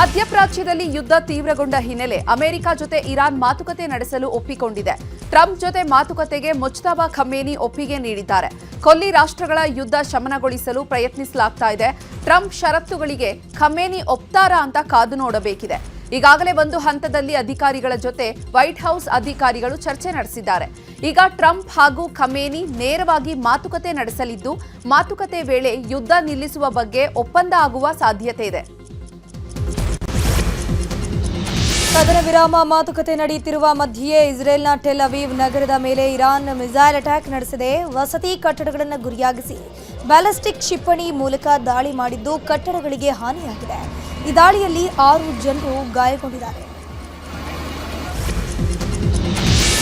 ಮಧ್ಯಪ್ರಾಚ್ಯದಲ್ಲಿ ಯುದ್ಧ ತೀವ್ರಗೊಂಡ ಹಿನ್ನೆಲೆ ಅಮೆರಿಕ ಜೊತೆ ಇರಾನ್ ಮಾತುಕತೆ ನಡೆಸಲು ಒಪ್ಪಿಕೊಂಡಿದೆ. ಟ್ರಂಪ್ ಜೊತೆ ಮಾತುಕತೆಗೆ ಮುಜ್ತಬಾ ಖಮೇನಿ ಒಪ್ಪಿಗೆ ನೀಡಿದ್ದಾರೆ. ಕೊಲ್ಲಿ ರಾಷ್ಟ್ರಗಳ ಯುದ್ಧ ಶಮನಗೊಳಿಸಲು ಪ್ರಯತ್ನಿಸಲಾಗ್ತಾ ಇದೆ. ಟ್ರಂಪ್ ಷರತ್ತುಗಳಿಗೆ ಖಮೇನಿ ಒಪ್ತಾರಾ ಅಂತ ಕಾದು ನೋಡಬೇಕಿದೆ. ಈಗಾಗಲೇ ಒಂದು ಹಂತದಲ್ಲಿ ಅಧಿಕಾರಿಗಳ ಜೊತೆ ವೈಟ್ ಹೌಸ್ ಅಧಿಕಾರಿಗಳು ಚರ್ಚೆ ನಡೆಸಿದ್ದಾರೆ. ಈಗ ಟ್ರಂಪ್ ಹಾಗೂ ಖಮೇನಿ ನೇರವಾಗಿ ಮಾತುಕತೆ ನಡೆಸಲಿದ್ದು, ಮಾತುಕತೆ ವೇಳೆ ಯುದ್ಧ ನಿಲ್ಲಿಸುವ ಬಗ್ಗೆ ಒಪ್ಪಂದ ಆಗುವ ಸಾಧ್ಯತೆ ಇದೆ. ಕದನ ವಿರಾಮ ಮಾತುಕತೆ ನಡೆಯುತ್ತಿರುವ ಮಧ್ಯೆಯೇ ಇಸ್ರೇಲ್ನ ಟೆಲ್ ಅವೀವ್ ನಗರದ ಮೇಲೆ ಇರಾನ್ ಮಿಸೈಲ್ ಅಟ್ಯಾಕ್ ನಡೆಸಿದೆ. ವಸತಿ ಕಟ್ಟಡಗಳನ್ನು ಗುರಿಯಾಗಿಸಿ ಬ್ಯಾಲಿಸ್ಟಿಕ್ ಕ್ಷಿಪಣಿ ಮೂಲಕ ದಾಳಿ ಮಾಡಿದ್ದು ಕಟ್ಟಡಗಳಿಗೆ ಹಾನಿಯಾಗಿದೆ. ಈ ದಾಳಿಯಲ್ಲಿ 6 ಜನರು ಗಾಯಗೊಂಡಿದ್ದಾರೆ.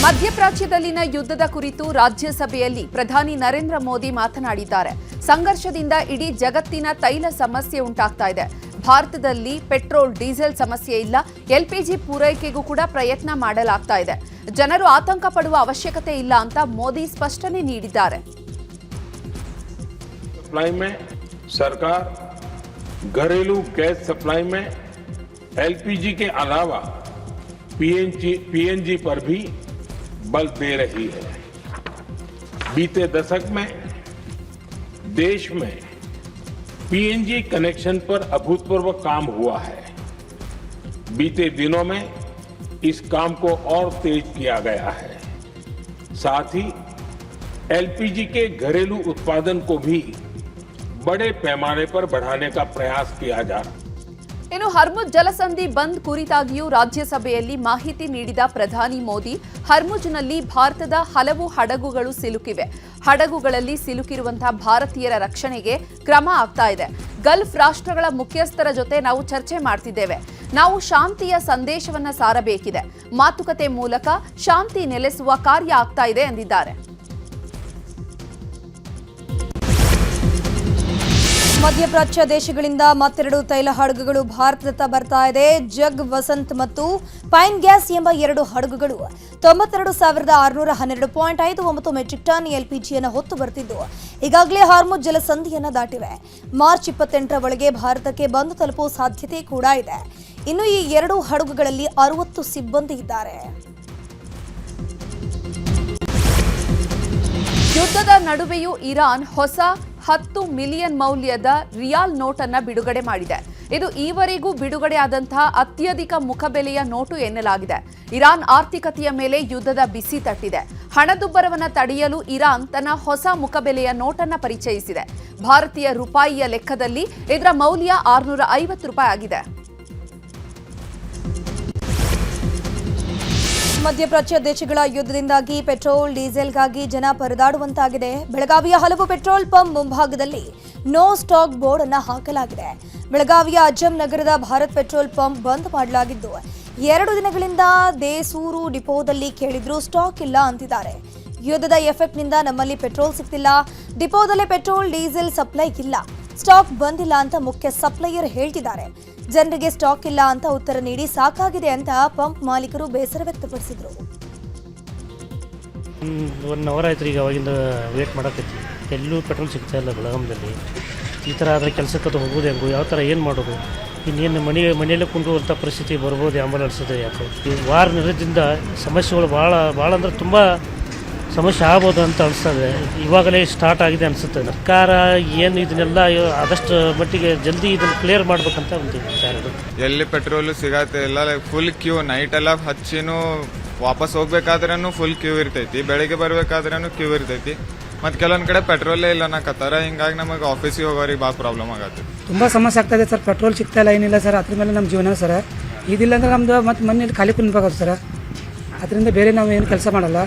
ಮಧ್ಯಪ್ರಾಚ್ಯದಲ್ಲಿನ ಯುದ್ಧದ ಕುರಿತು ರಾಜ್ಯಸಭೆಯಲ್ಲಿ ಪ್ರಧಾನಿ ನರೇಂದ್ರ ಮೋದಿ ಮಾತನಾಡಿದ್ದಾರೆ. ಸಂಘರ್ಷದಿಂದ ಇಡೀ ಜಗತ್ತಿನ ತೈಲ ಸಮಸ್ಯೆ ಉಂಟಾಗ್ತಾ ಇದೆ. ಭಾರತದಲ್ಲಿ ಪೆಟ್ರೋಲ್ ಡೀಸೆಲ್ ಸಮಸ್ಯೆ ಇಲ್ಲ. ಎಲ್ಪಿಜಿ ಪೂರೈಕೆಗೂ ಕೂಡ ಪ್ರಯತ್ನ ಮಾಡಲಾಗ್ತಾ ಇದೆ. ಜನರು ಆತಂಕ ಪಡುವ ಅವಶ್ಯಕತೆ ಇಲ್ಲ ಅಂತ ಮೋದಿ ಸ್ಪಷ್ಟನೆ ನೀಡಿದ್ದಾರೆ. सप्लाई में सरकार घरेलू गैस सप्लाई में एलपीजी के अलावा पीएनजी पर भी बल दे रही है. बीते दशक में देश में पीएनजी कनेक्शन पर अभूतपूर्व काम हुआ है. बीते दिनों में इस काम को और तेज किया गया है. साथ ही एलपीजी के घरेलू उत्पादन को भी बड़े पैमाने पर बढ़ाने का प्रयास किया जा रहा है. ಇನ್ನು ಹರ್ಮುಜ್ ಜಲಸಂಧಿ ಬಂದ್ ಕುರಿತಾಗಿಯೂ ರಾಜ್ಯಸಭೆಯಲ್ಲಿ ಮಾಹಿತಿ ನೀಡಿದ ಪ್ರಧಾನಿ ಮೋದಿ, ಹರ್ಮುಜ್ನಲ್ಲಿ ಭಾರತದ ಹಲವು ಹಡಗುಗಳು ಸಿಲುಕಿವೆ. ಹಡಗುಗಳಲ್ಲಿ ಸಿಲುಕಿರುವಂತಹ ಭಾರತೀಯರ ರಕ್ಷಣೆಗೆ ಕ್ರಮ ಆಗ್ತಾ ಇದೆ. ಗಲ್ಫ್ ರಾಷ್ಟ್ರಗಳ ಮುಖ್ಯಸ್ಥರ ಜೊತೆ ನಾವು ಚರ್ಚೆ ಮಾಡ್ತಿದ್ದೇವೆ. ನಾವು ಶಾಂತಿಯ ಸಂದೇಶವನ್ನ ಸಾರಬೇಕಿದೆ. ಮಾತುಕತೆ ಮೂಲಕ ಶಾಂತಿ ನೆಲೆಸುವ ಕಾರ್ಯ ಆಗ್ತಾ ಇದೆ ಎಂದಿದ್ದಾರೆ. ಮಧ್ಯಪ್ರಾಚ್ಯ ದೇಶಗಳಿಂದ ಮತ್ತೆರಡು ತೈಲ ಹಡಗುಗಳು ಭಾರತದತ್ತ ಬರ್ತಾ ಇದೆ. ಜಗ್ ವಸಂತ್ ಮತ್ತು ಪೈನ್ ಗ್ಯಾಸ್ ಎಂಬ 2 ಹಡಗುಗಳು 92,612.59 ಮೆಟ್ರಿಕ್ ಟನ್ ಎಲ್ಪಿಜಿಯನ್ನು ಹೊತ್ತು ಬರ್ತಿದ್ದು ಈಗಾಗಲೇ ಹಾರ್ಮುಜ್ ಜಲಸಂಧಿಯನ್ನು ದಾಟಿವೆ. ಮಾರ್ಚ್ 28ರ ಒಳಗೆ ಭಾರತಕ್ಕೆ ಬಂದು ತಲುಪುವ ಸಾಧ್ಯತೆ ಕೂಡ ಇದೆ. ಇನ್ನು ಈ 2 ಹಡಗುಗಳಲ್ಲಿ 60 ಸಿಬ್ಬಂದಿ ಇದ್ದಾರೆ. ಯುದ್ಧದ ನಡುವೆಯೂ ಇರಾನ್ ಹೊಸ 10 ಮಿಲಿಯನ್ ಮೌಲ್ಯದ ರಿಯಾಲ್ ನೋಟನ್ನ ಬಿಡುಗಡೆ ಮಾಡಿದೆ. ಇದು ಈವರೆಗೂ ಬಿಡುಗಡೆಯಾದಂತಹ ಅತ್ಯಧಿಕ ಮುಖಬೆಲೆಯ ನೋಟು ಎನ್ನಲಾಗಿದೆ. ಇರಾನ್ ಆರ್ಥಿಕತೆಯ ಮೇಲೆ ಯುದ್ಧದ ಬಿಸಿ ತಟ್ಟಿದೆ. ಹಣದುಬ್ಬರವನ್ನು ತಡೆಯಲು ಇರಾನ್ ತನ್ನ ಹೊಸ ಮುಖಬೆಲೆಯ ನೋಟನ್ನ ಪರಿಚಯಿಸಿದೆ. ಭಾರತೀಯ ರೂಪಾಯಿಯ ಲೆಕ್ಕದಲ್ಲಿ ಇದರ ಮೌಲ್ಯ 650 ರೂಪಾಯಿ ಆಗಿದೆ. ಮಧ್ಯಪ್ರಾಚ್ಯ ದೇಶಗಳ ಯುದ್ಧದಿಂದಾಗಿ ಪೆಟ್ರೋಲ್ ಡೀಸೆಲ್ಗಾಗಿ ಜನ ಪರದಾಡುವಂತಾಗಿದೆ. ಬೆಳಗಾವಿಯ ಹಲವು ಪೆಟ್ರೋಲ್ ಪಂಪ್ ಮುಂಭಾಗದಲ್ಲಿ ನೋ ಸ್ಟಾಕ್ ಬೋರ್ಡ್ ಅನ್ನು ಹಾಕಲಾಗಿದೆ. ಬೆಳಗಾವಿಯ ಅಜ್ಜಂ ನಗರದ ಭಾರತ್ ಪೆಟ್ರೋಲ್ ಪಂಪ್ ಬಂದ್ ಮಾಡಲಾಗಿದ್ದು 2 ದಿನಗಳಿಂದ ದೇಸೂರು ಡಿಪೋದಲ್ಲಿ ಕೇಳಿದ್ರೂ ಸ್ಟಾಕ್ ಇಲ್ಲ ಅಂತಿದ್ದಾರೆ. ಯುದ್ಧದ ಎಫೆಕ್ಟ್ನಿಂದ ನಮ್ಮಲ್ಲಿ ಪೆಟ್ರೋಲ್ ಸಿಗ್ತಿಲ್ಲ, ಡಿಪೋದಲ್ಲೇ ಪೆಟ್ರೋಲ್ ಡೀಸೆಲ್ ಸಪ್ಲೈ ಇಲ್ಲ, ಸ್ಟಾಕ್ ಬಂದಿಲ್ಲ ಅಂತ ಮುಖ್ಯ ಸಪ್ಲೈಯರ್ ಹೇಳ್ತಿದ್ದಾರೆ. ಜನರಿಗೆ ಸ್ಟಾಕ್ ಇಲ್ಲ ಅಂತ ಉತ್ತರ ನೀಡಿ ಸಾಕಾಗಿದೆ ಅಂತ ಪಂಪ್ ಮಾಲೀಕರು ಬೇಸರ ವ್ಯಕ್ತಪಡಿಸಿದರು. 1 ಅವರ್ ಆಯ್ತು ಈಗ ಅವಾಗಿಂದ ವೇಟ್ ಮಾಡಕತ್ತಿ. ಎಲ್ಲೂ ಪೆಟ್ರೋಲ್ ಸಿಗ್ತಾ ಇಲ್ಲ ಬೆಳಗಾಮದಲ್ಲಿ. ಈ ಥರ ಆದರೆ ಕೆಲಸಕ್ಕೆ ಹೋಗೋದು ಹೆಂಗು, ಯಾವ ಥರ ಏನು ಮಾಡೋದು, ಇನ್ನೇನು ಮನೆಯಲ್ಲೇ ಕುಂದುವಂಥ ಪರಿಸ್ಥಿತಿ ಬರ್ಬೋದು ಆಂಬಲ್ ಅನಿಸುತ್ತೆ. ಯಾಕೆ ಈ ವಾರ ನಿರ್ದಿಂದ ಸಮಸ್ಯೆಗಳು ಭಾಳ ಅಂದ್ರೆ ತುಂಬ ಸಮಸ್ಯೆ ಆಗ್ಬೋದು ಅಂತ ಅನಿಸ್ತದೆ. ಇವಾಗಲೇ ಸ್ಟಾರ್ಟ್ ಆಗಿದೆ ಅನಿಸುತ್ತೆ. ಸರ್ಕಾರ ಏನು ಇದನ್ನೆಲ್ಲ ಆದಷ್ಟು ಮಟ್ಟಿಗೆ ಜಲ್ದಿ ಇದನ್ನು ಕ್ಲಿಯರ್ ಮಾಡ್ಬೇಕಂತ ಒಂದು ವಿಚಾರ. ಎಲ್ಲಿ ಪೆಟ್ರೋಲು ಸಿಗತ್ತೆ ಇಲ್ಲ, ಫುಲ್ ಕ್ಯೂ. ನೈಟ್ ಎಲ್ಲ ಹಚ್ಚಿನೂ ವಾಪಸ್ ಹೋಗ್ಬೇಕಾದ್ರೂ ಫುಲ್ ಕ್ಯೂ ಇರ್ತೈತಿ, ಬೆಳಗ್ಗೆ ಬರ್ಬೇಕಾದ್ರೂ ಕ್ಯೂ ಇರ್ತೈತಿ. ಮತ್ತು ಕೆಲವೊಂದು ಕಡೆ ಪೆಟ್ರೋಲೇ ಇಲ್ಲ ಅನ್ನಕತ್ತಾರ. ಹಿಂಗಾಗಿ ನಮಗೆ ಆಫೀಸಿಗೆ ಹೋಗೋರಿಗೆ ಭಾಳ ಪ್ರಾಬ್ಲಮ್ ಆಗತ್ತೆ. ತುಂಬ ಸಮಸ್ಯೆ ಆಗ್ತಾಯಿದೆ ಸರ್. ಪೆಟ್ರೋಲ್ ಸಿಗ್ತಾ ಇಲ್ಲ, ಏನಿಲ್ಲ ಸರ್. ಅದ್ರ ಮೇಲೆ ನಮ್ಮ ಜೀವನ ಸರ್. ಇದಿಲ್ಲ ಅಂದ್ರೆ ನಮ್ದು ಮತ್ತು ಮನೇಲಿ ಖಾಲಿ ಕುಂದ್ಬೇಕಾಗುತ್ತೆ ಸರ್. ಅದರಿಂದ ಬೇರೆ ನಾವು ಏನು ಕೆಲಸ ಮಾಡಲ್ಲ.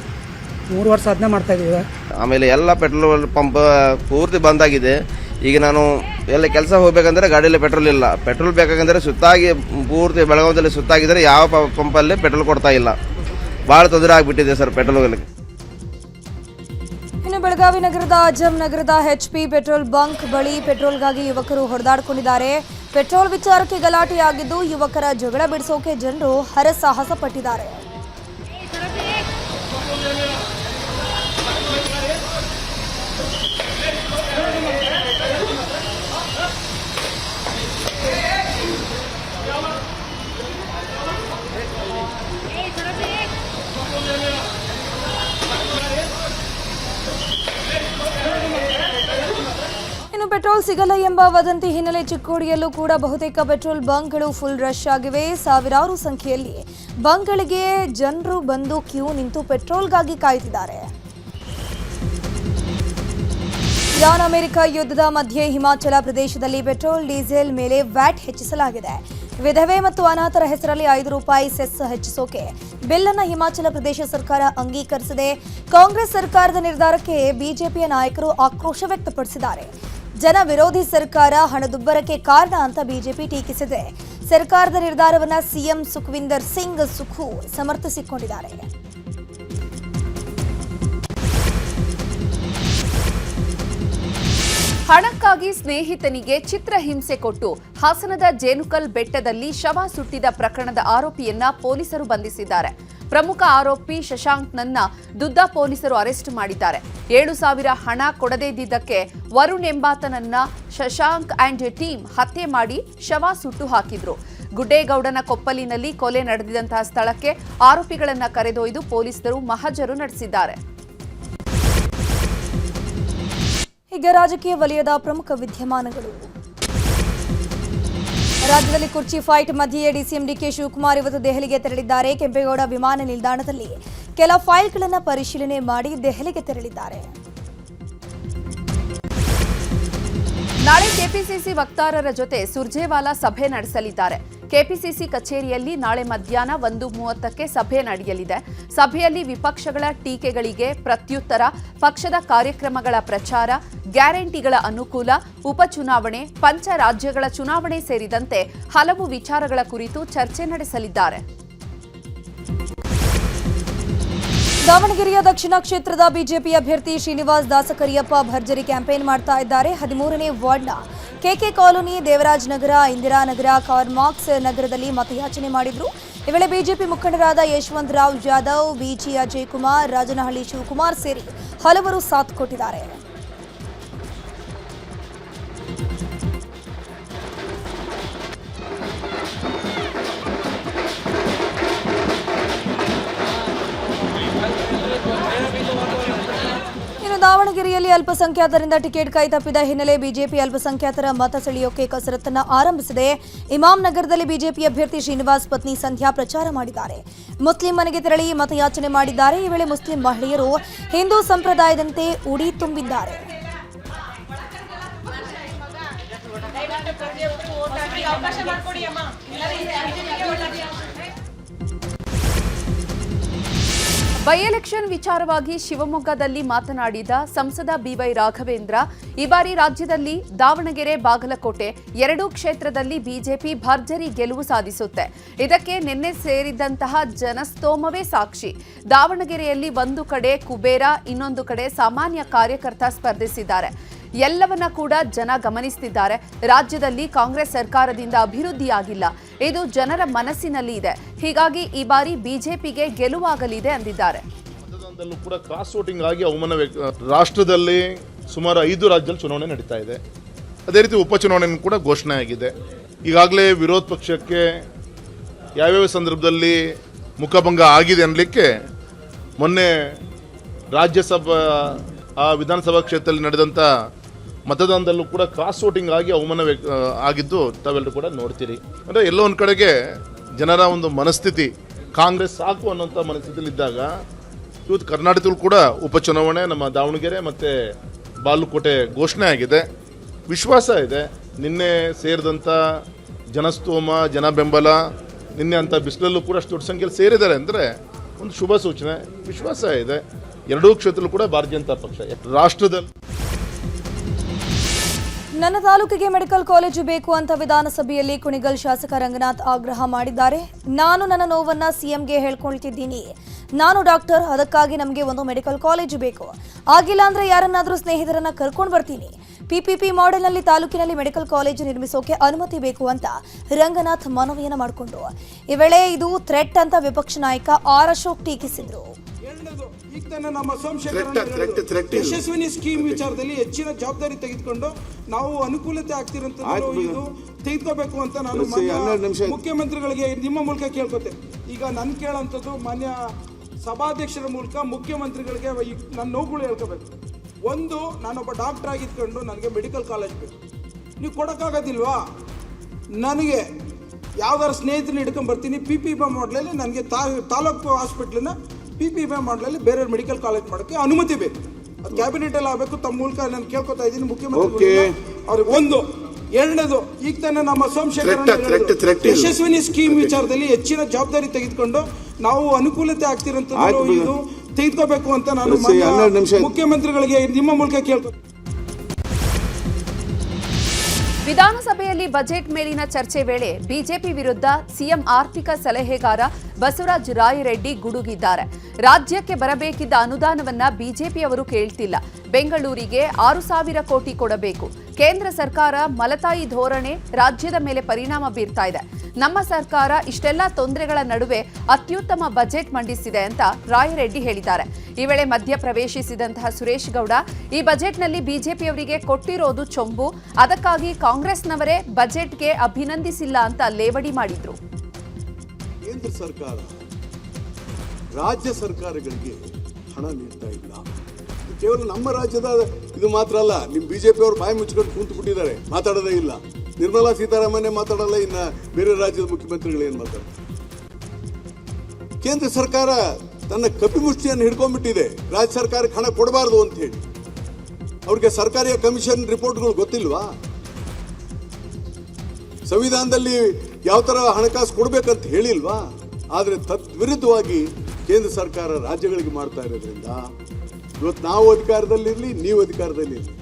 3 ವರ್ಷ ಅದನ್ನ ಮಾಡ್ತಾ ಇದೀವಿ. ಆಮೇಲೆ ಎಲ್ಲ ಪೆಟ್ರೋಲ್ ಪಂಪ್ ಪೂರ್ತಿ ಬಂದಾಗಿದೆ. ಈಗ ನಾನು ಎಲ್ಲ ಕೆಲಸ ಹೋಗ್ಬೇಕಂದ್ರೆ ಗಾಡಿಯಲ್ಲಿ ಪೆಟ್ರೋಲ್ ಇಲ್ಲ. ಪೆಟ್ರೋಲ್ ಬೇಕಾಗಂದ್ರೆ ಸುತ್ತಾಗಿ ಪೂರ್ತಿ ಬೆಳಗಾವಿಯಲ್ಲಿ ಸುತ್ತಾಗಿದ್ರೆ ಯಾವ ಪಂಪಲ್ಲಿ ಪೆಟ್ರೋಲ್ ಕೊಡ್ತಾ ಇಲ್ಲ. ಭಾಳ ತೊಂದರೆ ಆಗಿಬಿಟ್ಟಿದೆ ಸರ್ ಪೆಟ್ರೋಲ್ಗೆ. ಇನ್ನು ಬೆಳಗಾವಿ ನಗರದ ಅಜ್ಜಂ ನಗರದ HP ಪೆಟ್ರೋಲ್ ಬಂಕ್ ಬಳಿ ಪೆಟ್ರೋಲ್ಗಾಗಿ ಯುವಕರು ಹೊಡೆದಾಡಿಕೊಂಡಿದ್ದಾರೆ. ಪೆಟ್ರೋಲ್ ವಿಚಾರಕ್ಕೆ ಗಲಾಟೆಯಾಗಿದ್ದು ಯುವಕರ ಜಗಳ ಬಿಡಿಸೋಕೆ ಜನರು ಹರಸಾಹಸ ಪಟ್ಟಿದ್ದಾರೆ. ಪೆಟ್ರೋಲ್ ಸಿಗಲ್ಲ ಎಂಬ ವದಂತಿ ಹಿನ್ನೆಲೆ ಚಿಕ್ಕೋಡಿಯಲ್ಲೂ ಕೂಡ ಬಹುತೇಕ ಪೆಟ್ರೋಲ್ ಬಂಕ್ಗಳು ಫುಲ್ ರಶ್ ಆಗಿವೆ. ಸಾವಿರಾರು ಸಂಖ್ಯೆಯಲ್ಲಿ ಬಂಕ್ಗಳಿಗೆ ಜನರು ಬಂದು ಕ್ಯೂ ನಿಂತು ಪೆಟ್ರೋಲ್ಗಾಗಿ ಕಾಯುತ್ತಿದ್ದಾರೆ. ಇರಾನ್ ಅಮೆರಿಕ ಯುದ್ಧದ ಮಧ್ಯೆ ಹಿಮಾಚಲ ಪ್ರದೇಶದಲ್ಲಿ ಪೆಟ್ರೋಲ್ ಡೀಸೆಲ್ ಮೇಲೆ ವ್ಯಾಟ್ ಹೆಚ್ಚಿಸಲಾಗಿದೆ. ವಿಧವೆ ಮತ್ತು ಅನಾಥರ ಹೆಸರಲ್ಲಿ ₹5 ಸೆಸ್ ಹೆಚ್ಚಿಸೋಕೆ ಬಿಲ್ ಅನ್ನು ಹಿಮಾಚಲ ಪ್ರದೇಶ ಸರ್ಕಾರ ಅಂಗೀಕರಿಸಿದೆ. ಕಾಂಗ್ರೆಸ್ ಸರ್ಕಾರದ ನಿರ್ಧಾರಕ್ಕೆ ಬಿಜೆಪಿಯ ನಾಯಕರು ಆಕ್ರೋಶ ವ್ಯಕ್ತಪಡಿಸಿದ್ದಾರೆ. ಜನ ವಿರೋಧಿ ಸರ್ಕಾರ ಹಣದುಬ್ಬರಕ್ಕೆ ಕಾರಣ ಅಂತ ಬಿಜೆಪಿ ಟೀಕಿಸಿದೆ. ಸರ್ಕಾರದ ನಿರ್ಧಾರವನ್ನು ಸಿಎಂ ಸುಖವಿಂದರ್ ಸಿಂಗ್ ಸುಖು ಸಮರ್ಥಿಸಿಕೊಂಡಿದ್ದಾರೆ. ಹಣಕ್ಕಾಗಿ ಸ್ನೇಹಿತನಿಗೆ ಚಿತ್ರಹಿಂಸೆ ಕೊಟ್ಟು ಹಾಸನದ ಜೇನುಕಲ್ ಬೆಟ್ಟದಲ್ಲಿ ಶವ ಸುಟ್ಟಿದ ಪ್ರಕರಣದ ಆರೋಪಿಯನ್ನ ಪೊಲೀಸರು ಬಂಧಿಸಿದ್ದಾರೆ. ಪ್ರಮುಖ ಆರೋಪಿ ಶಶಾಂಕ್ನನ್ನ ದುದ್ದ ಪೊಲೀಸರು ಅರೆಸ್ಟ್ ಮಾಡಿದ್ದಾರೆ. 7,000 ಹಣ ಕೊಡದಿದ್ದಕ್ಕೆ ವರುಣ್ ಎಂಬಾತನನ್ನ ಶಶಾಂಕ್ ಅಂಡ್ ಟೀಮ್ ಹತ್ಯೆ ಮಾಡಿ ಶವ ಸುಟ್ಟು ಹಾಕಿದ್ರು. ಗುಡ್ಡೇಗೌಡನ ಕೊಪ್ಪಲಿನಲ್ಲಿ ಕೊಲೆ ನಡೆದಿದ್ದಂತಹ ಸ್ಥಳಕ್ಕೆ ಆರೋಪಿಗಳನ್ನ ಕರೆದೊಯ್ದು ಪೊಲೀಸರು ಮಹಜರು ನಡೆಸಿದ್ದಾರೆ. ಈಗ ರಾಜಕೀಯ ವಲಯದ ಪ್ರಮುಖ ವಿದ್ಯಮಾನಗಳು. ರಾಜ್ಯದಲ್ಲಿ ಕುರ್ಚಿ ಫೈಟ್ ಮಧ್ಯೆ ಡಿಸಿಎಂ ಡಿಕೆ ಶಿವಕುಮಾರ್ ಇವತ್ತು ದೆಹಲಿಗೆ ತೆರಳಿದ್ದಾರೆ. ಕೆಂಪೇಗೌಡ ವಿಮಾನ ನಿಲ್ದಾಣದಲ್ಲಿ ಕೆಲ ಫೈಲ್ಗಳನ್ನು ಪರಿಶೀಲನೆ ಮಾಡಿ ದೆಹಲಿಗೆ ತೆರಳಿದ್ದಾರೆ. ನಾಳೆ ಕೆಪಿಸಿಸಿ ವಕ್ತಾರರ ಜೊತೆ ಸುರ್ಜೇವಾಲಾ ಸಭೆ ನಡೆಸಲಿದ್ದಾರೆ. ಕೆಪಿಸಿಸಿ ಕಚೇರಿಯಲ್ಲಿ ನಾಳೆ ಮಧ್ಯಾಹ್ನ 1:30ಕ್ಕೆ ಸಭೆ ನಡೆಯಲಿದೆ. ಸಭೆಯಲ್ಲಿ ವಿಪಕ್ಷಗಳ ಟೀಕೆಗಳಿಗೆ ಪ್ರತ್ಯುತ್ತರ, ಪಕ್ಷದ ಕಾರ್ಯಕ್ರಮಗಳ ಪ್ರಚಾರ, ಗ್ಯಾರಂಟಿಗಳ ಅನುಕೂಲ, ಉಪಚುನಾವಣೆ, ಪಂಚ ರಾಜ್ಯಗಳ ಚುನಾವಣೆ ಸೇರಿದಂತೆ ಹಲವು ವಿಚಾರಗಳ ಕುರಿತು ಚರ್ಚೆ ನಡೆಸಲಿದ್ದಾರೆ. ದಾವಣಗೆರೆಯ ದಕ್ಷಿಣ ಕ್ಷೇತ್ರದ ಬಿಜೆಪಿ ಅಭ್ಯರ್ಥಿ ಶ್ರೀನಿವಾಸ್ ದಾಸಕರಿಯಪ್ಪ ಭರ್ಜರಿ ಕ್ಯಾಂಪೇನ್ ಮಾಡ್ತಾ ಇದ್ದಾರೆ. 13ನೇ ವಾರ್ಡ್ನ ಕೆಕೆ ಕಾಲೋನಿ, ದೇವರಾಜ್ ನಗರ, ಇಂದಿರಾನಗರ, ಕಾರ್ಮಾಕ್ಸ್ ನಗರದಲ್ಲಿ ಮತಯಾಚನೆ ಮಾಡಿದ್ರು. ಈ ವೇಳೆ ಬಿಜೆಪಿ ಮುಖಂಡರಾದ ಯಶವಂತರಾವ್ ಜಾಧವ್, ಬಿಜಿ ಅಜಯ್ ಕುಮಾರ್, ರಾಜನಹಳ್ಳಿ ಶಿವಕುಮಾರ್ ಸೇರಿ ಹಲವರು ಸಾಥ್ ಕೊಟ್ಟಿದ್ದಾರೆ. ದಾವಣಗೆರೆಯಲ್ಲಿ ಅಲ್ಪಸಂಖ್ಯಾತರಿಂದ ಟಿಕೆಟ್ ಕೈತಪ್ಪಿದ ಹಿನ್ನೆಲೆ ಬಿಜೆಪಿ ಅಲ್ಪಸಂಖ್ಯಾತರ ಮತ ಸೆಳೆಯೋಕೆ ಕಸರತ್ತನ್ನು ಆರಂಭಿಸಿದೆ. ಇಮಾಮ್ ನಗರದಲ್ಲಿ ಬಿಜೆಪಿ ಅಭ್ಯರ್ಥಿ ಶ್ರೀನಿವಾಸ್ ಪತ್ನಿ ಸಂಧ್ಯಾ ಪ್ರಚಾರ ಮಾಡಿದ್ದಾರೆ. ಮುಸ್ಲಿಂ ಮನೆಗೆ ತೆರಳಿ ಮತಯಾಚನೆ ಮಾಡಿದ್ದಾರೆ. ಈ ವೇಳೆ ಮುಸ್ಲಿಂ ಮಹಿಳೆಯರು ಹಿಂದೂ ಸಂಪ್ರದಾಯದಂತೆ ಉಡಿ ತುಂಬಿದ್ದಾರೆ. ಬೈ ಎಲೆಕ್ಷನ್ ವಿಚಾರವಾಗಿ ಶಿವಮೊಗ್ಗದಲ್ಲಿ ಮಾತನಾಡಿದ ಸಂಸದ ಬಿವೈ ರಾಘವೇಂದ್ರ, ಈ ಬಾರಿ ರಾಜ್ಯದಲ್ಲಿ ದಾವಣಗೆರೆ, ಬಾಗಲಕೋಟೆ ಎರಡೂ ಕ್ಷೇತ್ರದಲ್ಲಿ ಬಿಜೆಪಿ ಭರ್ಜರಿ ಗೆಲುವು ಸಾಧಿಸುತ್ತೆ. ಇದಕ್ಕೆ ನಿನ್ನೆ ಸೇರಿದಂತಹ ಜನಸ್ತೋಮವೇ ಸಾಕ್ಷಿ. ದಾವಣಗೆರೆಯಲ್ಲಿ ಒಂದು ಕಡೆ ಕುಬೇರ, ಇನ್ನೊಂದು ಕಡೆ ಸಾಮಾನ್ಯ ಕಾರ್ಯಕರ್ತ ಸ್ಪರ್ಧಿಸಿದ್ದಾರೆ. ಎಲ್ಲವನ್ನ ಕೂಡ ಜನ ಗಮನಿಸುತ್ತಿದ್ದಾರೆ. ರಾಜ್ಯದಲ್ಲಿ ಕಾಂಗ್ರೆಸ್ ಸರ್ಕಾರದಿಂದ ಅಭಿವೃದ್ಧಿಯಾಗಿಲ್ಲ. ಇದು ಜನರ ಮನಸ್ಸಿನಲ್ಲಿ ಇದೆ. ಹೀಗಾಗಿ ಈ ಬಾರಿ ಬಿಜೆಪಿಗೆ ಗೆಲುವಾಗಲಿದೆ ಅಂದಿದ್ದಾರೆ. ಮತದಾನದಲ್ಲೂ ಕೂಡ ಕ್ರಾಸ್ ವೋಟಿಂಗ್ ಆಗಿ ಅವಮಾನ ರಾಷ್ಟ್ರದಲ್ಲಿ ಸುಮಾರು 5 ರಾಜ್ಯದಲ್ಲಿ ಚುನಾವಣೆ ನಡೀತಾ ಇದೆ. ಅದೇ ರೀತಿ ಉಪಚುನಾವಣೆ ಕೂಡ ಘೋಷಣೆ ಆಗಿದೆ. ಈಗಾಗಲೇ ವಿರೋಧ ಪಕ್ಷಕ್ಕೆ ಯಾವ್ಯಾವ ಸಂದರ್ಭದಲ್ಲಿ ಮುಖಭಂಗ ಆಗಿದೆ ಅನ್ನಲಿಕ್ಕೆ ಮೊನ್ನೆ ರಾಜ್ಯಸಭಾ ವಿಧಾನಸಭಾ ಕ್ಷೇತ್ರದಲ್ಲಿ ನಡೆದಂಥ ಮತದಾನದಲ್ಲೂ ಕೂಡ ಕ್ರಾಸ್ ವೋಟಿಂಗ್ ಆಗಿ ಅವಮಾನ ಆಗಿದ್ದು ತಾವೆಲ್ಲರೂ ಕೂಡ ನೋಡ್ತೀರಿ. ಅಂದರೆ ಎಲ್ಲೋ ಒಂದು ಕಡೆಗೆ ಜನರ ಒಂದು ಮನಸ್ಥಿತಿ ಕಾಂಗ್ರೆಸ್ ಸಾಕು ಅನ್ನೋಂಥ ಮನಸ್ಥಿತಿಲಿದ್ದಾಗ ಇವತ್ತು ಕರ್ನಾಟಕದಲ್ಲೂ ಕೂಡ ಉಪಚುನಾವಣೆ ನಮ್ಮ ದಾವಣಗೆರೆ ಮತ್ತು ಬಾಗಲಕೋಟೆ ಘೋಷಣೆ ಆಗಿದೆ. ವಿಶ್ವಾಸ ಇದೆ. ನಿನ್ನೆ ಸೇರಿದಂಥ ಜನಸ್ತೋಮ, ಜನ ಬೆಂಬಲ, ನಿನ್ನೆ ಅಂಥ ಬಿಸಿಲಲ್ಲೂ ಕೂಡ ಅಷ್ಟು ದೊಡ್ಡ ಸಂಖ್ಯೆಯಲ್ಲಿ ಸೇರಿದ್ದಾರೆ ಅಂದರೆ ಒಂದು ಶುಭ ಸೂಚನೆ, ವಿಶ್ವಾಸ ಇದೆ. ಎರಡೂ ಕ್ಷೇತ್ರದಲ್ಲೂ ಕೂಡ ಭಾರತೀಯ ಜನತಾ ಪಕ್ಷ ರಾಷ್ಟ್ರದಲ್ಲಿ. ನನ್ನ ತಾಲೂಕಿಗೆ ಮೆಡಿಕಲ್ ಕಾಲೇಜು ಬೇಕು ಅಂತ ವಿಧಾನಸಭೆಯಲ್ಲಿ ಕುಣಿಗಲ್ ಶಾಸಕ ರಂಗನಾಥ್ ಆಗ್ರಹ ಮಾಡಿದ್ದಾರೆ. ನಾನು ನನ್ನ ನೋವನ್ನ ಸಿಎಂಗೆ ಹೇಳ್ಕೊಳ್ತಿದ್ದೀನಿ. ನಾನು ಡಾಕ್ಟರ್, ಅದಕ್ಕಾಗಿ ನಮಗೆ ಒಂದು ಮೆಡಿಕಲ್ ಕಾಲೇಜು ಬೇಕು. ಆಗಿಲ್ಲ ಅಂದ್ರೆ ಯಾರನ್ನಾದರೂ ಸ್ನೇಹಿತರನ್ನ ಕರ್ಕೊಂಡು ಬರ್ತೀನಿ. ಪಿಪಿಪಿ ಮಾಡೆಲ್ನಲ್ಲಿ ತಾಲೂಕಿನಲ್ಲಿ ಮೆಡಿಕಲ್ ಕಾಲೇಜು ನಿರ್ಮಿಸೋಕೆ ಅನುಮತಿ ಬೇಕು ಅಂತ ರಂಗನಾಥ್ ಮನವಿಯನ್ನು ಮಾಡಿಕೊಂಡ್ರು. ಈ ವೇಳೆ ಇದು ಥ್ರೆಟ್ ಅಂತ ವಿಪಕ್ಷ ನಾಯಕ ಆರ್ ಅಶೋಕ್ ಟೀಕಿಸಿದ್ರು. ಈಗ ತಾನೇ ನಮ್ಮ ಸೋಮಶೇಖರ್ ಯಶಸ್ವಿನಿ ಸ್ಕೀಮ್ ವಿಚಾರದಲ್ಲಿ ಹೆಚ್ಚಿನ ಜವಾಬ್ದಾರಿ ತೆಗೆದುಕೊಂಡು ನಾವು ಅನುಕೂಲತೆ ಆಗ್ತಿರೋಂಥದ್ದು ಇದು ತೆಗೆದುಕೋಬೇಕು ಅಂತ ನಾನು ಮುಖ್ಯಮಂತ್ರಿಗಳಿಗೆ ನಿಮ್ಮ ಮೂಲಕ ಕೇಳ್ಕೊತೆ. ಈಗ ನಾನು ಕೇಳೋಂಥದ್ದು ಮಾನ್ಯ ಸಭಾಧ್ಯಕ್ಷರ ಮೂಲಕ ಮುಖ್ಯಮಂತ್ರಿಗಳಿಗೆ ನನ್ನ ನೋವುಗಳು ಹೇಳ್ಕೋಬೇಕು. ಒಂದು, ನಾನೊಬ್ಬ ಡಾಕ್ಟರ್ ಆಗಿದ್ಕೊಂಡು ನನಗೆ ಮೆಡಿಕಲ್ ಕಾಲೇಜ್ ಬೇಕು. ನೀವು ಕೊಡೋಕ್ಕಾಗೋದಿಲ್ವಾ? ನನಗೆ ಯಾವ್ದಾರು ಸ್ನೇಹಿತರನ್ನ ಹಿಡ್ಕೊಂಡು ಬರ್ತೀನಿ, PPP ಮಾಡಲಲ್ಲಿ ನನಗೆ ತಾಲೂಕು ಹಾಸ್ಪಿಟ್ಲನ್ನ PPP ಮಾಡಲಲ್ಲಿ ಬೇರೆ ಮೆಡಿಕಲ್ ಕಾಲೇಜ್ ಮಾಡೋಕ್ಕೆ ಅನುಮತಿ ಬೇಕು. ಅದು ಕ್ಯಾಬಿನೆಟಲ್ಲಿ ಆಗಬೇಕು. ತಮ್ಮ ಮೂಲಕ ನಾನು ಕೇಳ್ಕೊತಾ ಇದ್ದೀನಿ ಮುಖ್ಯಮಂತ್ರಿ ಅವ್ರಿಗೆ. ಒಂದು ಎರಡನೇದು, ಈಗ ತಾನೇ ನಮ್ಮ ಸೋಮಶೇಖರ್ ಯಶಸ್ವಿನಿ ಸ್ಕೀಮ್ ವಿಚಾರದಲ್ಲಿ ಹೆಚ್ಚಿನ ಜವಾಬ್ದಾರಿ ತೆಗೆದುಕೊಂಡು ನಾವು ಅನುಕೂಲತೆ ಆಗ್ತಿರೋಂಥದ್ದು ಇದು ತೆಗೆದುಕೋಬೇಕು ಅಂತ ನಾನು ಮುಖ್ಯಮಂತ್ರಿಗಳಿಗೆ ನಿಮ್ಮ ಮೂಲಕ ಕೇಳ್ಕೊತೀನಿ. ವಿಧಾನಸಭೆಯಲ್ಲಿ ಬಜೆಟ್ ಮೇಲಿನ ಚರ್ಚೆ ವೇಳೆ ಬಿಜೆಪಿ ವಿರುದ್ಧ ಸಿಎಂ ಆರ್ಥಿಕ ಸಲಹೆಗಾರ ಬಸವರಾಜ ರಾಯರೆಡ್ಡಿ ಗುಡುಗಿದ್ದಾರೆ. ರಾಜ್ಯಕ್ಕೆ ಬರಬೇಕಿದ್ದ ಅನುದಾನವನ್ನ ಬಿಜೆಪಿಯವರು ಕೇಳ್ತಿಲ್ಲ. ಬೆಂಗಳೂರಿಗೆ 6,000 ಕೋಟಿ ಕೊಡಬೇಕು. ಕೇಂದ್ರ ಸರ್ಕಾರ ಮಲತಾಯಿ ಧೋರಣೆ ರಾಜ್ಯದ ಮೇಲೆ ಪರಿಣಾಮ ಬೀರ್ತಾ ಇದೆ. ನಮ್ಮ ಸರ್ಕಾರ ಇಷ್ಟೆಲ್ಲ ತೊಂದರೆಗಳ ನಡುವೆ ಅತ್ಯುತ್ತಮ ಬಜೆಟ್ ಮಂಡಿಸಿದೆ ಅಂತ ರಾಯರೆಡ್ಡಿ ಹೇಳಿದ್ದಾರೆ. ಈ ವೇಳೆ ಮಧ್ಯ ಪ್ರವೇಶಿಸಿದಂತಹ ಸುರೇಶ್ ಗೌಡ, ಈ ಬಜೆಟ್ನಲ್ಲಿ ಬಿಜೆಪಿಯವರಿಗೆ ಕೊಟ್ಟಿರೋದು ಚೊಂಬು, ಅದಕ್ಕಾಗಿ ಕಾಂಗ್ರೆಸ್ನವರೇ ಬಜೆಟ್ಗೆ ಅಭಿನಂದಿಸಿಲ್ಲ ಅಂತ ಲೇವಡಿ ಮಾಡಿದ್ರು. ಕೇಂದ್ರ ಸರ್ಕಾರ ರಾಜ್ಯ ಸರ್ಕಾರಗಳಿಗೆ ಹಣ ನೀಡ್ತಾ ಇಲ್ಲ. ಕೇವಲ ನಮ್ಮ ರಾಜ್ಯದ ಇದು ಮಾತ್ರ ಅಲ್ಲ, ನಿಮ್ಮ ಬಿಜೆಪಿ ಅವರು ಬಾಯಿ ಮುಚ್ಚಿಕೊಂಡು ಕೂತು ಬಿಟ್ಟಿದ್ದಾರೆ, ಮಾತಾಡೋದೇ ಇಲ್ಲ. ನಿರ್ಮಲಾ ಸೀತಾರಾಮನ್ ಮಾತಾಡಲ್ಲ, ಇನ್ನ ಬೇರೆ ರಾಜ್ಯದ ಮುಖ್ಯಮಂತ್ರಿಗಳು ಏನು ಮಾತಾಡ್ತಾರೆ? ಕೇಂದ್ರ ಸರ್ಕಾರ ತನ್ನ ಕಪಿಮುಷ್ಟಿಯನ್ನು ಹಿಡ್ಕೊಂಡ್ಬಿಟ್ಟಿದೆ. ರಾಜ್ಯ ಸರ್ಕಾರಕ್ಕೆ ಹಣ ಕೊಡಬಾರ್ದು ಅಂತ ಹೇಳಿ ಅವ್ರಿಗೆ ಸರ್ಕಾರಿ ಕಮಿಷನ್ ರಿಪೋರ್ಟ್ಗಳು ಗೊತ್ತಿಲ್ವಾ? ಸಂವಿಧಾನದಲ್ಲಿ ಯಾವ ತರ ಹಣಕಾಸು ಕೊಡ್ಬೇಕಂತ ಹೇಳಿಲ್ವಾ? ಆದ್ರೆ ತದ್ವಿರುದ್ಧವಾಗಿ ಕೇಂದ್ರ ಸರ್ಕಾರ ರಾಜ್ಯಗಳಿಗೆ ಮಾಡ್ತಾ ಇರೋದ್ರಿಂದ ಇವತ್ತು ನಾವು ಅಧಿಕಾರದಲ್ಲಿರಲಿ, ನೀವು ಅಧಿಕಾರದಲ್ಲಿರಲಿ,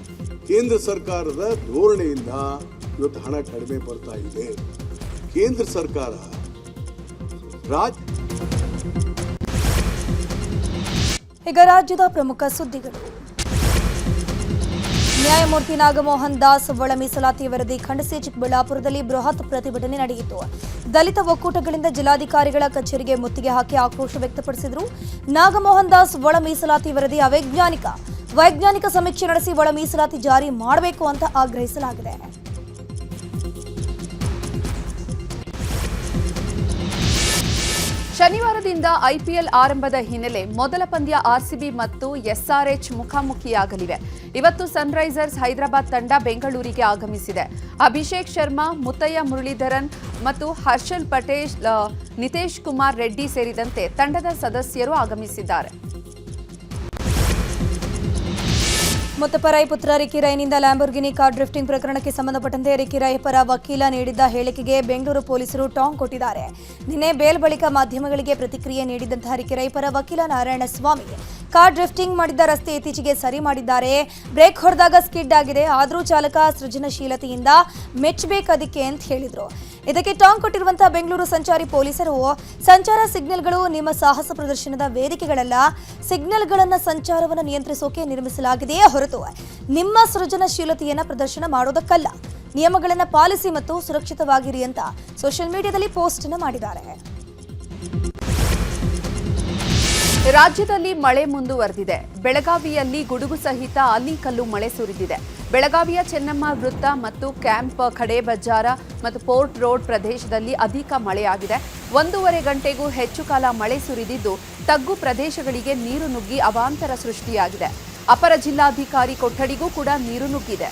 ಕೇಂದ್ರ ಸರ್ಕಾರದ ಧೋರಣೆಯಿಂದ ಇವತ್ತು ಹಣ ಕಡಿಮೆ ಬರ್ತಾ ಇದೆ. ಕೇಂದ್ರ ಸರ್ಕಾರ ಈಗ ರಾಜ್ಯದ ಪ್ರಮುಖ ಸುದ್ದಿಗಳು. ನ್ಯಾಯಮೂರ್ತಿ ನಾಗಮೋಹನ್ ದಾಸ್ ಒಳ ಮೀಸಲಾತಿ ವರದಿ ಖಂಡಿಸಿ ಚಿಕ್ಕಬಳ್ಳಾಪುರದಲ್ಲಿ ಬೃಹತ್ ಪ್ರತಿಭಟನೆ ನಡೆಯಿತು. ದಲಿತ ಒಕ್ಕೂಟಗಳಿಂದ ಜಿಲ್ಲಾಧಿಕಾರಿಗಳ ಕಚೇರಿಗೆ ಮುತ್ತಿಗೆ ಹಾಕಿ ಆಕ್ರೋಶ ವ್ಯಕ್ತಪಡಿಸಿದರು. ನಾಗಮೋಹನ್ ದಾಸ್ ಒಳ ಮೀಸಲಾತಿ ವರದಿ ವೈಜ್ಞಾನಿಕ ಸಮೀಕ್ಷೆ ನಡೆಸಿ ಒಳ ಮೀಸಲಾತಿ ಜಾರಿ ಮಾಡಬೇಕು ಅಂತ ಆಗ್ರಹಿಸಲಾಗಿದೆ. ಶನಿವಾರದಿಂದ ಐಪಿಎಲ್ ಆರಂಭದ ಹಿನ್ನೆಲೆ ಮೊದಲ ಪಂದ್ಯ ಆರ್ಸಿಬಿ ಮತ್ತು ಎಸ್ಆರ್ಎಚ್ ಮುಖಾಮುಖಿಯಾಗಲಿವೆ. ಇವತ್ತು ಸನ್ರೈಸರ್ಸ್ ಹೈದರಾಬಾದ್ ತಂಡ ಬೆಂಗಳೂರಿಗೆ ಆಗಮಿಸಿದೆ. ಅಭಿಷೇಕ್ ಶರ್ಮಾ, ಮುತ್ತಯ್ಯ ಮುರಳೀಧರನ್ ಮತ್ತು ಹರ್ಷಲ್ ಪಟೇಲ್, ನಿತೇಶ್ ಕುಮಾರ್ ರೆಡ್ಡಿ ಸೇರಿದಂತೆ ತಂಡದ ಸದಸ್ಯರು ಆಗಮಿಸಿದ್ದಾರೆ. ಮುತ್ತಪರೈ ಪುತ್ರ ರಿಕಿ ರೈನಿಂದ ಲ್ಯಾಂಬೋರ್ಗಿನಿ ಕಾರ್ ಡ್ರಿಫ್ಟಿಂಗ್ ಪ್ರಕರಣಕ್ಕೆ ಸಂಬಂಧಪಟ್ಟಂತೆ ರಿಕಿ ರೈ ಪರ ವಕೀಲ ನೀಡಿದ್ದ ಹೇಳಿಕೆಗೆ ಬೆಂಗಳೂರು ಪೊಲೀಸರು ಟಾಂಗ್ ಕೊಟ್ಟಿದ್ದಾರೆ. ನಿನ್ನೆ ಬೇಲ್ ಬಳಿಕ ಮಾಧ್ಯಮಗಳಿಗೆ ಪ್ರತಿಕ್ರಿಯೆ ನೀಡಿದಂತಹ ರಿಕಿ ರೈ ಪರ ವಕೀಲ ನಾರಾಯಣಸ್ವಾಮಿ, ಕಾರ್ ಡ್ರಿಫ್ಟಿಂಗ್ ಮಾಡಿದ್ದ ರಸ್ತೆ ಇತ್ತೀಚೆಗೆ ಸರಿ ಮಾಡಿದ್ದಾರೆ. ಬ್ರೇಕ್ ಹೊಡೆದಾಗ ಸ್ಕಿಡ್ ಆಗಿದೆ, ಆದರೂ ಚಾಲಕ ಸೃಜನಶೀಲತೆಯಿಂದ ಮೆಚ್ಚಬೇಕದಕ್ಕೆ ಅಂತ ಹೇಳಿದ್ರು. ಇದಕ್ಕೆ ಟಾಂಗ್ ಕೊಟ್ಟಿರುವಂತಹ ಬೆಂಗಳೂರು ಸಂಚಾರಿ ಪೊಲೀಸರು, ಸಂಚಾರ ಸಿಗ್ನಲ್ಗಳು ನಿಮ್ಮ ಸಾಹಸ ಪ್ರದರ್ಶನದ ವೇದಿಕೆಗಳಲ್ಲ, ಸಿಗ್ನಲ್ಗಳನ್ನು ಸಂಚಾರವನ್ನು ನಿಯಂತ್ರಿಸೋಕೆ ನಿರ್ಮಿಸಲಾಗಿದೆಯೇ ಹೊರತು ನಿಮ್ಮ ಸೃಜನಶೀಲತೆಯನ್ನು ಪ್ರದರ್ಶನ ಮಾಡೋದಕ್ಕಲ್ಲ. ನಿಯಮಗಳನ್ನು ಪಾಲಿಸಿ ಮತ್ತು ಸುರಕ್ಷಿತವಾಗಿರಿ ಅಂತ ಸೋಷಿಯಲ್ ಮೀಡಿಯಾದಲ್ಲಿ ಪೋಸ್ಟ್ ಅನ್ನು ಮಾಡಿದ್ದಾರೆ. ರಾಜ್ಯದಲ್ಲಿ ಮಳೆ ಮುಂದುವರೆದಿದೆ. ಬೆಳಗಾವಿಯಲ್ಲಿ ಗುಡುಗು ಸಹಿತ ಆಲಿಕಲ್ಲು ಮಳೆ ಸುರಿದಿದೆ. ಬೆಳಗಾವಿಯ ಚೆನ್ನಮ್ಮ ವೃತ್ತ ಮತ್ತು ಕ್ಯಾಂಪ್, ಖಡೆ ಬಜಾರ ಮತ್ತು ಪೋರ್ಟ್ ರೋಡ್ ಪ್ರದೇಶದಲ್ಲಿ ಅಧಿಕ ಮಳೆಯಾಗಿದೆ. 1.5 ಗಂಟೆಗೂ ಹೆಚ್ಚು ಕಾಲ ಮಳೆ ಸುರಿದಿದ್ದು ತಗ್ಗು ಪ್ರದೇಶಗಳಿಗೆ ನೀರು ನುಗ್ಗಿ ಅವಾಂತರ ಸೃಷ್ಟಿಯಾಗಿದೆ. ಅಪರ ಜಿಲ್ಲಾಧಿಕಾರಿ ಕೊಠಡಿಗೂ ಕೂಡ ನೀರು ನುಗ್ಗಿದೆ.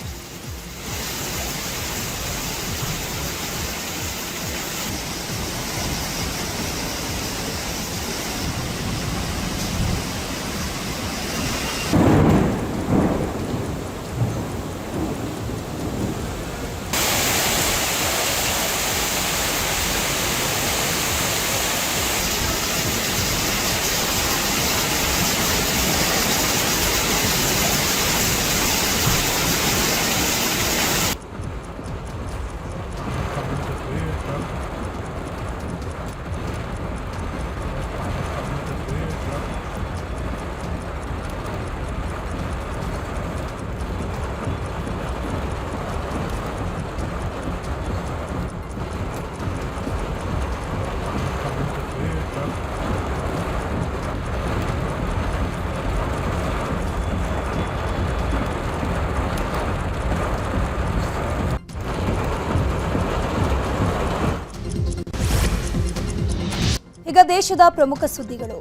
ಈಗ ದೇಶದ ಪ್ರಮುಖ ಸುದ್ದಿಗಳು.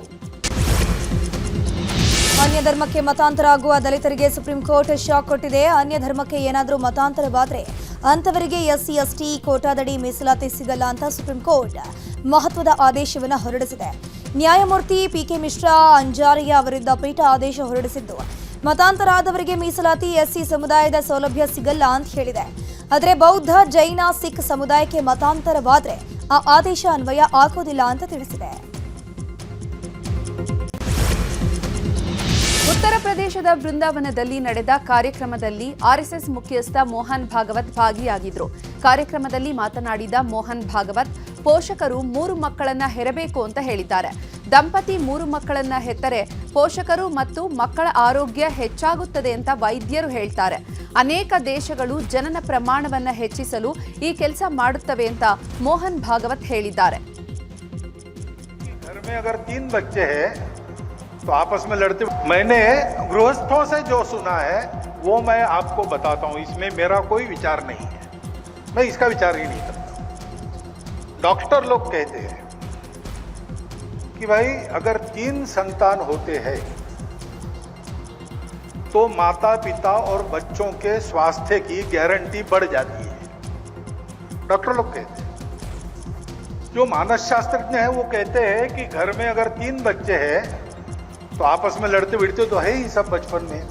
ಅನ್ಯ ಧರ್ಮಕ್ಕೆ ಮತಾಂತರ ಆಗುವ ದಲಿತರಿಗೆ ಸುಪ್ರೀಂ ಕೋರ್ಟ್ ಶಾಕ್ ಕೊಟ್ಟಿದೆ. ಅನ್ಯ ಧರ್ಮಕ್ಕೆ ಏನಾದರೂ ಮತಾಂತರವಾದರೆ ಅಂತವರಿಗೆ ಎಸ್ಸಿ ಎಸ್ಟಿ ಕೋಟಾದಡಿ ಮೀಸಲಾತಿ ಸಿಗಲ್ಲ ಅಂತ ಸುಪ್ರೀಂ ಕೋರ್ಟ್ ಮಹತ್ವದ ಆದೇಶವನ್ನು ಹೊರಡಿಸಿದೆ. ನ್ಯಾಯಮೂರ್ತಿ ಪಿಕೆ ಮಿಶ್ರಾ ಅಂಜಾರಿಯಾ ಅವರಿದ್ದ ಪೀಠ ಆದೇಶ ಹೊರಡಿಸಿದ್ದು ಮತಾಂತರ ಆದವರಿಗೆ ಮೀಸಲಾತಿ ಎಸ್ಸಿ ಸಮುದಾಯದ ಸೌಲಭ್ಯ ಸಿಗಲ್ಲ ಅಂತ ಹೇಳಿದೆ. ಆದರೆ ಬೌದ್ಧ, ಜೈನ, ಸಿಖ್ ಸಮುದಾಯಕ್ಕೆ ಮತಾಂತರವಾದರೆ ಆ ಆದೇಶ ಅನ್ವಯ ಆಗೋದಿಲ್ಲ ಅಂತ ತಿಳಿಸಿದೆ. ಉತ್ತರ ಪ್ರದೇಶದ ಬೃಂದಾವನದಲ್ಲಿ ನಡೆದ ಕಾರ್ಯಕ್ರಮದಲ್ಲಿ ಆರ್ಎಸ್ಎಸ್ ಮುಖ್ಯಸ್ಥ ಮೋಹನ್ ಭಾಗವತ್ ಭಾಗಿಯಾಗಿದ್ರು. ಕಾರ್ಯಕ್ರಮದಲ್ಲಿ ಮಾತನಾಡಿದ ಮೋಹನ್ ಭಾಗವತ್, ಪೋಷಕರು 3 ಮಕ್ಕಳನ್ನ ಹೆರಬೇಕು ಅಂತ ಹೇಳಿದ್ದಾರೆ. ದಂಪತಿ 3 ಮಕ್ಕಳನ್ನ ಹೆತ್ತರೆ ಪೋಷಕರು ಮತ್ತು ಮಕ್ಕಳ ಆರೋಗ್ಯ ಹೆಚ್ಚಾಗುತ್ತದೆ ಅಂತ ವೈದ್ಯರು ಹೇಳ್ತಾರೆ. ಅನೇಕ ದೇಶಗಳು ಜನನ ಪ್ರಮಾಣವನ್ನ ಹೆಚ್ಚಿಸಲು ಈ ಕೆಲಸ ಮಾಡುತ್ತವೆ ಅಂತ ಮೋಹನ್ ಭಾಗವತ್ ಹೇಳಿದ್ದಾರೆ. तो आपस में लड़ते मैंने गृहस्थों से जो सुना है वो मैं आपको बताता हूं. इसमें मेरा कोई विचार नहीं है, मैं इसका विचार ही नहीं करता. डॉक्टर लोग कहते हैं कि भाई अगर 3 संतान होते हैं तो माता पिता और बच्चों के स्वास्थ्य की गारंटी बढ़ जाती है. डॉक्टर लोग कहते हैं. जो मानस शास्त्रज्ञ है वो कहते हैं कि घर में अगर 3 बच्चे हैं तो आपस में लड़ते भिड़ते तो है ही सब.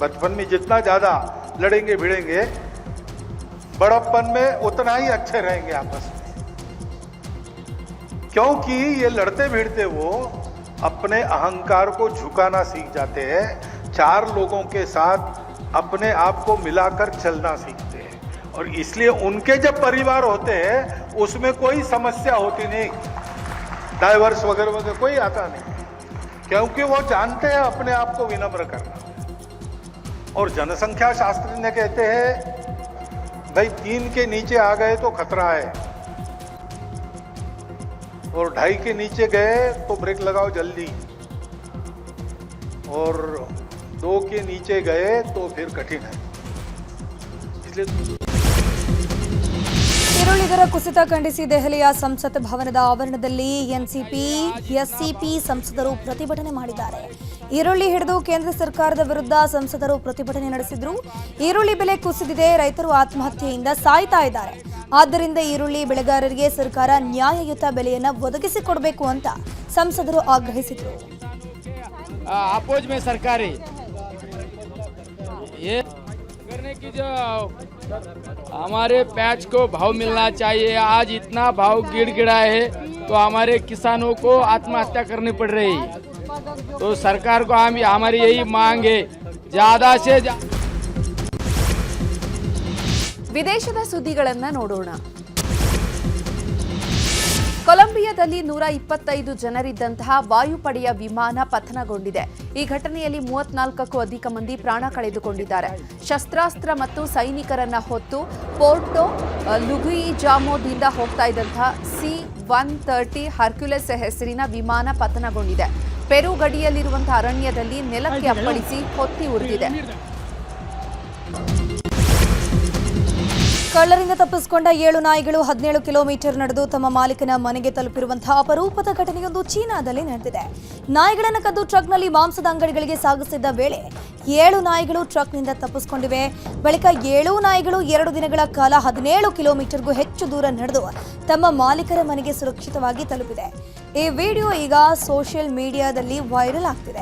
बचपन में जितना ज्यादा लड़ेंगे भिड़ेंगे बड़प्पन में उतना ही अच्छे रहेंगे आपस में, क्योंकि ये लड़ते भिड़ते वो अपने अहंकार को झुकाना सीख जाते हैं. 4 लोगों के साथ अपने आप को मिलाकर चलना सीखते हैं और इसलिए उनके जब परिवार होते हैं उसमें कोई समस्या होती नहीं, डाइवर्स वगैरह वगैरह कोई आता नहीं, क्योंकि वो जानते हैं अपने आप को विनम्र करना. और जनसंख्या शास्त्रज्ञ कहते हैं भाई 3 के नीचे आ गए तो खतरा है और 2.5 के नीचे गए तो ब्रेक लगाओ जल्दी, और 2 के नीचे गए तो फिर कठिन है. इसलिए ಈರುಳ್ಳಿ ದರ ಕುಸಿತ ಖಂಡಿಸಿ ದೆಹಲಿಯ ಸಂಸತ್ ಭವನದ ಆವರಣದಲ್ಲಿ ಎಸ್ಸಿಪಿ ಸಂಸದರು ಪ್ರತಿಭಟನೆ ಮಾಡಿದ್ದಾರೆ. ಈರುಳ್ಳಿ ಹಿಡಿದು ಕೇಂದ್ರ ಸರ್ಕಾರದ ವಿರುದ್ಧ ಸಂಸದರು ಪ್ರತಿಭಟನೆ ನಡೆಸಿದ್ರು. ಈರುಳ್ಳಿ ಬೆಲೆ ಕುಸಿದಿದೆ, ರೈತರು ಆತ್ಮಹತ್ಯೆಯಿಂದ ಸಾಯ್ತಾ ಇದ್ದಾರೆ. ಆದ್ದರಿಂದ ಈರುಳ್ಳಿ ಬೆಳೆಗಾರರಿಗೆ ಸರ್ಕಾರ ನ್ಯಾಯಯುತ ಬೆಲೆಯನ್ನು ಒದಗಿಸಿಕೊಡಬೇಕು ಅಂತ ಸಂಸದರು ಆಗ್ರಹಿಸಿದರು. अपोज में सरकारी ये करने की जो हमारे प्याज को भाव मिलना चाहिए. आज इतना भाव गिड़गिड़ा है तो हमारे किसानों को आत्महत्या करनी पड़ रही है. तो सरकार को हमारी यही मांग है, ज्यादा से ವಿದೇಶದ ಸುದ್ದಿಗಳನ್ನ ನೋಡೋಣ. ಕೊಲಂಬಿಯಾದಲ್ಲಿ 125 ಜನರಿದ್ದಂತಹ ವಾಯುಪಡೆಯ ವಿಮಾನ ಪತನಗೊಂಡಿದೆ. ಈ ಘಟನೆಯಲ್ಲಿ 34ಕ್ಕೂ ಅಧಿಕ ಮಂದಿ ಪ್ರಾಣ ಕಳೆದುಕೊಂಡಿದ್ದಾರೆ. ಶಸ್ತ್ರಾಸ್ತ್ರ ಮತ್ತು ಸೈನಿಕರನ್ನ ಹೊತ್ತು ಪೋರ್ಟೋ ಲುಗುಯಿಜಾಮೋದಿಂದ ಹೋಗ್ತಾ ಇದ್ದಂತಹ C-130 ಹರ್ಕ್ಯುಲೆಸ್ ಹೆಸರಿನ ವಿಮಾನ ಪತನಗೊಂಡಿದೆ. ಪೆರು ಗಡಿಯಲ್ಲಿರುವಂತಹ ಅರಣ್ಯದಲ್ಲಿ ನೆಲಕ್ಕೆ ಅಪ್ಪಳಿಸಿ ಹೊತ್ತಿ ಉರಿದಿದೆ. ಕಳ್ಳರಿಂದ ತಪ್ಪಿಸಿಕೊಂಡ 7 ನಾಯಿಗಳು 17 ಕಿಲೋಮೀಟರ್ ನಡೆದು ತಮ್ಮ ಮಾಲೀಕನ ಮನೆಗೆ ತಲುಪಿರುವಂತಹ ಅಪರೂಪದ ಘಟನೆಯೊಂದು ಚೀನಾದಲ್ಲಿ ನಡೆದಿದೆ. ನಾಯಿಗಳನ್ನು ಕದ್ದು ಟ್ರಕ್ನಲ್ಲಿ ಮಾಂಸದ ಅಂಗಡಿಗಳಿಗೆ ಸಾಗಿಸಿದ್ದ ವೇಳೆ 7 ನಾಯಿಗಳು ಟ್ರಕ್ನಿಂದ ತಪ್ಪಿಸಿಕೊಂಡಿವೆ. ಬಳಿಕ 7 ನಾಯಿಗಳು 2 ದಿನಗಳ ಕಾಲ 17 ಕಿಲೋಮೀಟರ್ಗೂ ಹೆಚ್ಚು ದೂರ ನಡೆದು ತಮ್ಮ ಮಾಲೀಕರ ಮನೆಗೆ ಸುರಕ್ಷಿತವಾಗಿ ತಲುಪಿದೆ. ಈ ವಿಡಿಯೋ ಈಗ ಸೋಷಿಯಲ್ ಮೀಡಿಯಾದಲ್ಲಿ ವೈರಲ್ ಆಗ್ತಿದೆ.